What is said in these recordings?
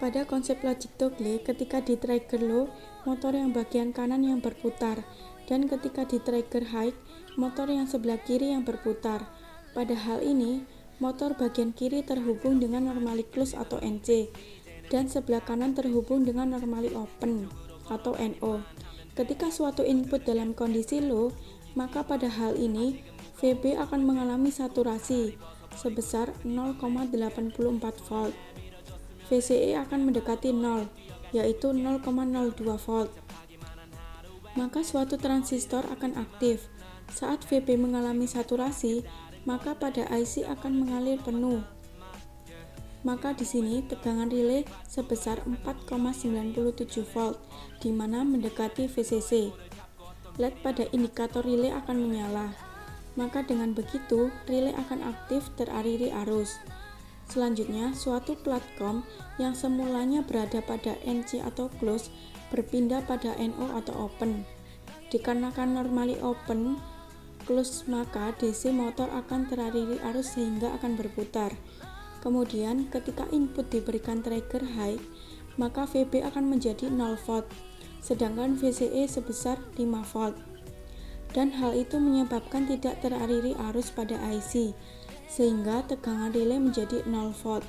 Pada konsep logic toggle, ketika di trigger low, motor yang bagian kanan yang berputar, dan ketika di trigger high, motor yang sebelah kiri yang berputar. Pada hal ini, motor bagian kiri terhubung dengan normally close atau NC, dan sebelah kanan terhubung dengan normally open atau NO. Ketika suatu input dalam kondisi low, maka pada hal ini VB akan mengalami saturasi sebesar 0,84 volt. VCE akan mendekati 0, yaitu 0,02 volt. Maka suatu transistor akan aktif. Saat VB mengalami saturasi, maka pada IC akan mengalir penuh. Maka di sini tegangan relay sebesar 4,97 volt, di mana mendekati VCC. LED pada indikator relay akan menyala. Maka dengan begitu, relay akan aktif teraliri arus. Selanjutnya, suatu platform yang semulanya berada pada NC atau close berpindah pada NO atau open. Dikarenakan normally open close, maka DC motor akan teraliri arus sehingga akan berputar. Kemudian, ketika input diberikan trigger high, maka VB akan menjadi 0 volt, sedangkan VCE sebesar 5 volt. Dan hal itu menyebabkan tidak teraliri arus pada IC, sehingga tegangan relay menjadi 0 volt.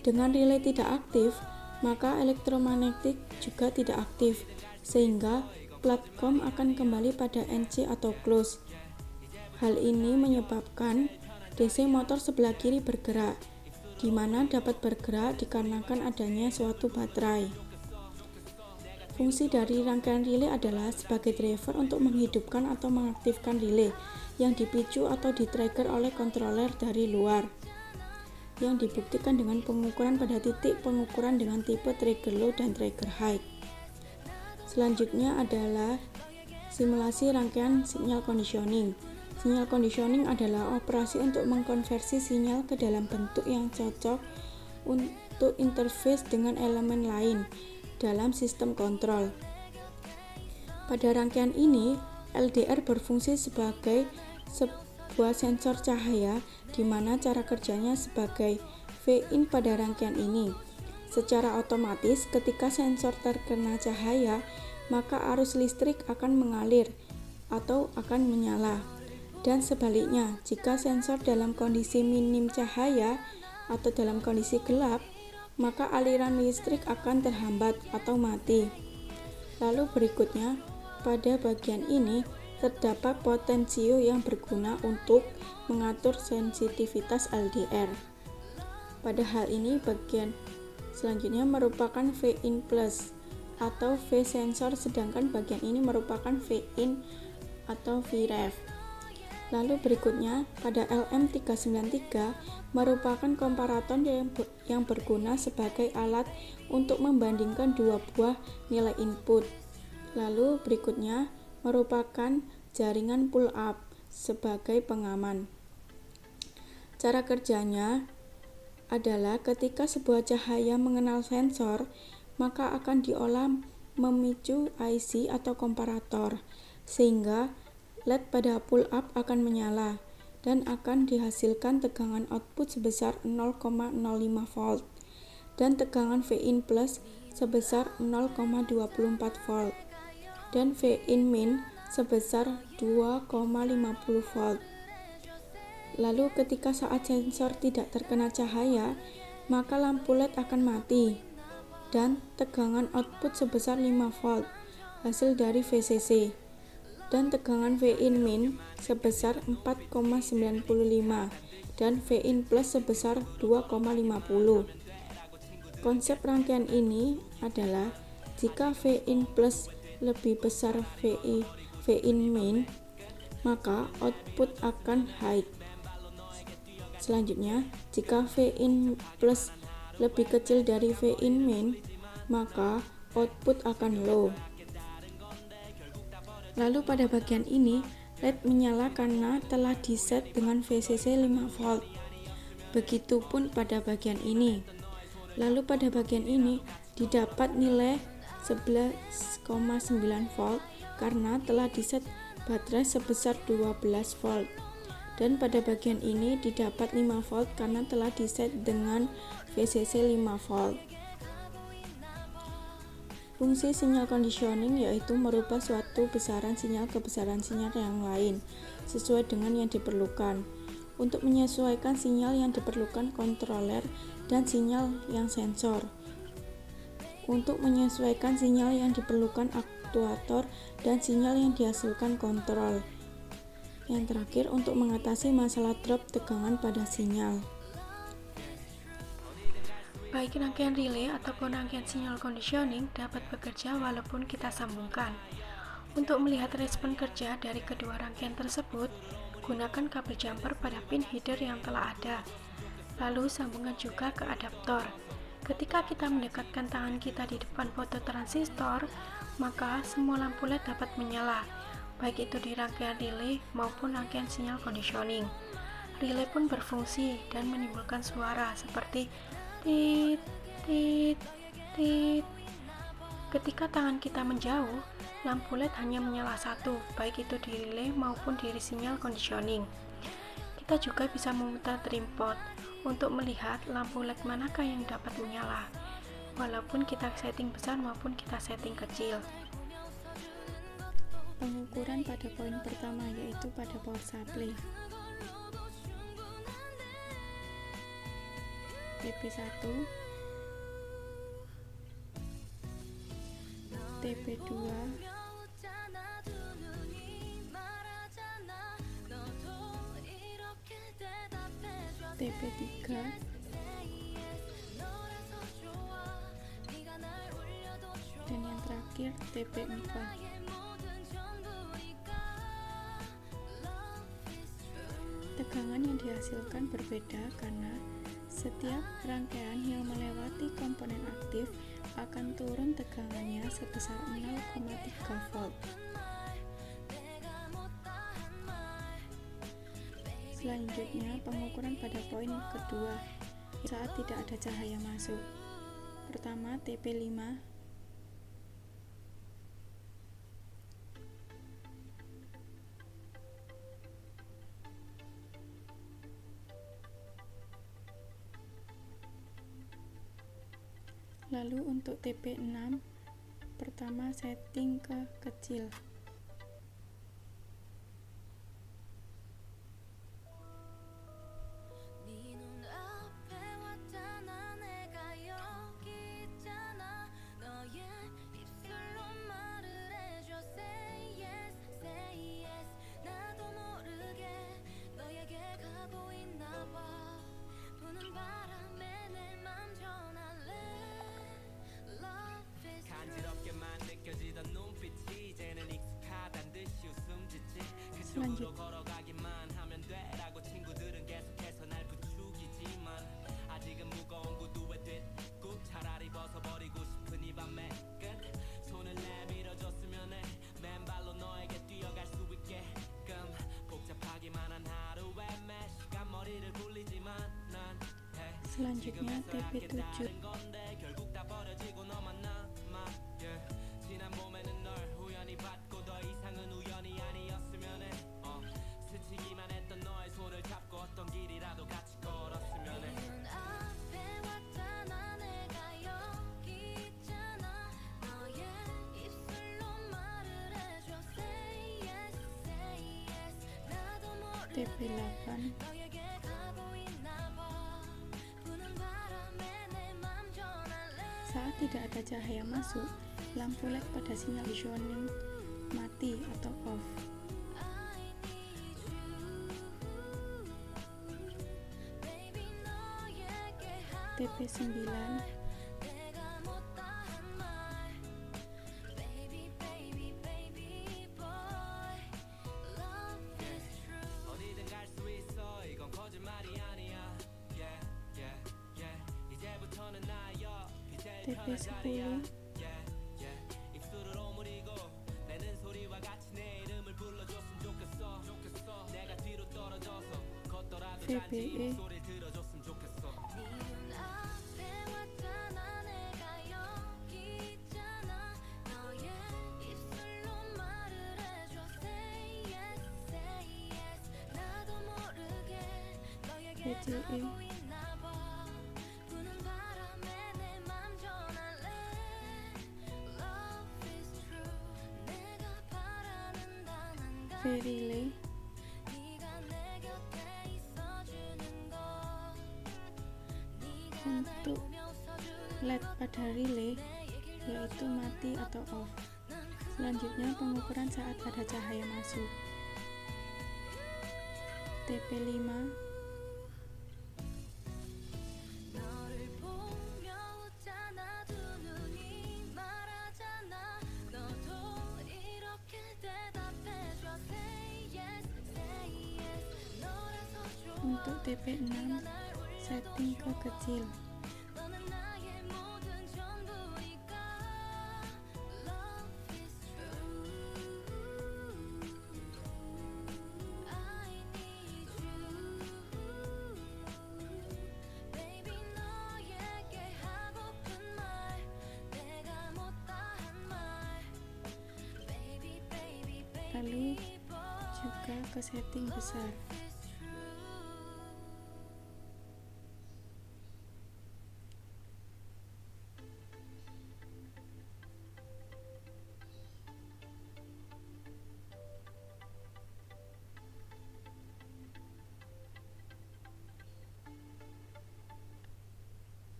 Dengan relay tidak aktif, maka elektromagnetik juga tidak aktif, sehingga platform akan kembali pada NC atau close. Hal ini menyebabkan DC motor sebelah kiri bergerak, di mana dapat bergerak dikarenakan adanya suatu baterai. Fungsi dari rangkaian relay adalah sebagai driver untuk menghidupkan atau mengaktifkan relay yang dipicu atau di-trigger oleh controller dari luar, yang dibuktikan dengan pengukuran pada titik pengukuran dengan tipe trigger low dan trigger high. Selanjutnya adalah simulasi rangkaian sinyal conditioning. Sinyal conditioning adalah operasi untuk mengkonversi sinyal ke dalam bentuk yang cocok untuk interface dengan elemen lain dalam sistem kontrol. Pada rangkaian ini, LDR berfungsi sebagai sebuah sensor cahaya, di mana cara kerjanya sebagai V-in pada rangkaian ini. Secara otomatis, ketika sensor terkena cahaya, maka arus listrik akan mengalir atau akan menyala. Dan sebaliknya, jika sensor dalam kondisi minim cahaya atau dalam kondisi gelap, maka aliran listrik akan terhambat atau mati. Lalu berikutnya, pada bagian ini terdapat potensio yang berguna untuk mengatur sensitivitas LDR. Pada hal ini, bagian selanjutnya merupakan V-in plus atau V sensor, sedangkan bagian ini merupakan V-in atau V-ref. Lalu berikutnya, pada LM393 merupakan komparator yang berguna sebagai alat untuk membandingkan dua buah nilai input. Lalu berikutnya merupakan jaringan pull up sebagai pengaman. Cara kerjanya adalah ketika sebuah cahaya mengenal sensor, maka akan diolah memicu IC atau komparator, sehingga LED pada pull up akan menyala dan akan dihasilkan tegangan output sebesar 0,05 volt dan tegangan V-in plus sebesar 0,24 volt dan V-in min sebesar 2,50 volt. Lalu ketika saat sensor tidak terkena cahaya, maka lampu LED akan mati dan tegangan output sebesar 5 volt hasil dari VCC, dan tegangan V-in min sebesar 4,95 dan V-in plus sebesar 2,50. Konsep rangkaian ini adalah jika V-in plus lebih besar V-in min, maka output akan high. Selanjutnya, jika V-in plus lebih kecil dari V-in min, maka output akan low. Lalu pada bagian ini, LED menyala karena telah diset dengan VCC 5 volt. Begitupun pada bagian ini. Lalu pada bagian ini didapat nilai 11,9 volt karena telah diset baterai sebesar 12 volt. Dan pada bagian ini didapat 5 volt karena telah diset dengan VCC 5 volt. Fungsi sinyal conditioning yaitu merubah suatu besaran sinyal ke besaran sinyal yang lain sesuai dengan yang diperlukan. Untuk menyesuaikan sinyal yang diperlukan kontroler dan sinyal yang sensor. Untuk menyesuaikan sinyal yang diperlukan aktuator dan sinyal yang dihasilkan kontrol. Yang terakhir, untuk mengatasi masalah drop tegangan pada sinyal. Baik rangkaian relay ataupun rangkaian sinyal conditioning dapat bekerja walaupun kita sambungkan. Untuk melihat respon kerja dari kedua rangkaian tersebut, gunakan kabel jumper pada pin header yang telah ada. Lalu sambungkan juga ke adaptor. Ketika kita mendekatkan tangan kita di depan fototransistor, maka semua lampu LED dapat menyala, baik itu di rangkaian relay maupun rangkaian sinyal conditioning. Relay pun berfungsi dan menimbulkan suara seperti tit, tit, tit. Ketika tangan kita menjauh, lampu LED hanya menyala satu, baik itu di relay maupun di sinyal conditioning. Kita juga bisa memutar trim pot untuk melihat lampu LED manakah yang dapat menyala, walaupun kita setting besar maupun kita setting kecil. Pengukuran pada poin pertama yaitu pada power supply. TP1, TP2, TP3, dan yang terakhir TP4. Tegangan yang dihasilkan berbeda karena setiap rangkaian yang melewati komponen aktif akan turun tegangannya sebesar 0,3 volt. Selanjutnya, pengukuran pada poin kedua saat tidak ada cahaya masuk. Pertama, TP5, lalu untuk TP6, pertama setting ke kecil. Selanjutnya TP7. TP8. Saat tidak ada cahaya masuk, lampu LED pada sinyal conditioning mati atau off. TP9. TP10. VBE. BCE. V-relay. Untuk LED pada relay yaitu mati atau off. Selanjutnya pengukuran saat ada cahaya masuk. TP5 untuk TP6 setting ke kecil. Lalu juga ke setting besar.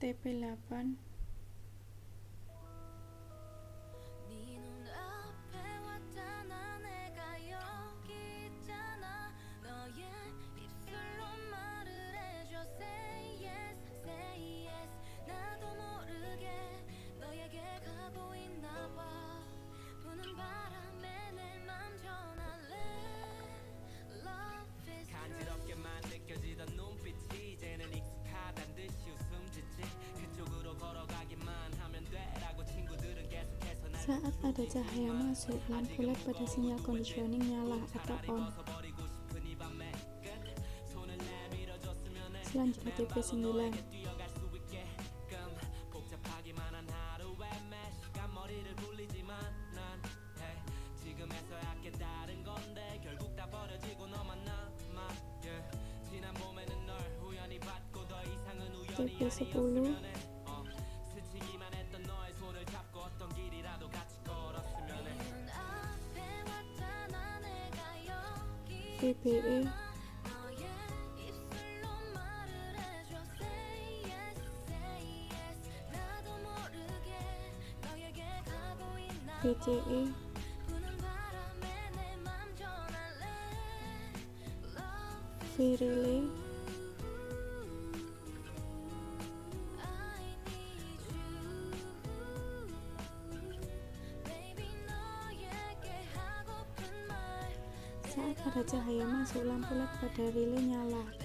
TP8 saat ada cahaya masuk, lampu LED pada sinyal conditioning nyala atau on. Selanjutnya TP9 TP10 VBE VCE V-relay saat ada cahaya masuk, lampu LED pada relay nyala.